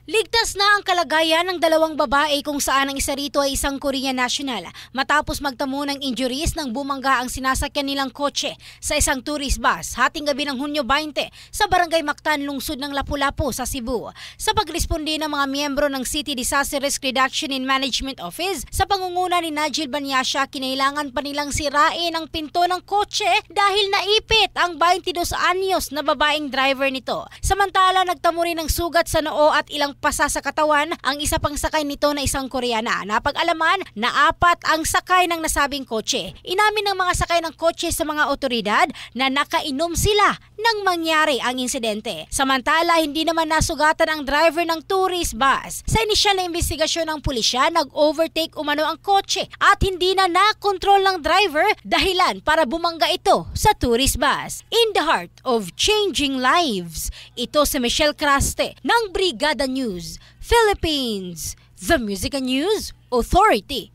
Ligtas na ang kalagayan ng dalawang babae kung saan ang isa rito ay isang Korean national matapos magtamo ng injuries nang bumangga ang sinasakyan nilang kotse sa isang tourist bus hating gabi ng Hunyo 20 sa Barangay Mactan, lungsod ng Lapu-Lapu sa Cebu. Sa pagresponde ng mga miyembro ng City Disaster Risk Reduction and Management Office sa pangunguna ni Nigel Banyasha, kinailangan pa nilang sirain ang pinto ng kotse dahil naipit ang 22 anyos na babaeng driver nito. Samantala, nagtamo rin ng sugat sa noo at ilang pasa sa katawan ang isa pang sakay nito na isang Koreana. Napag-alaman na 4 ang sakay ng nasabing kotse. Inamin ng mga sakay ng kotse sa mga otoridad na nakainom sila nang mangyari ang insidente. Samantala, hindi naman nasugatan ang driver ng tourist bus. Sa inisyal na investigasyon ng pulisya, nag-overtake umano ang kotse at hindi na nakontrol ng driver dahilan para bumangga ito sa tourist bus. In the heart of changing lives, ito si Michelle Craste ng Brigada News Philippines, the Music and News Authority.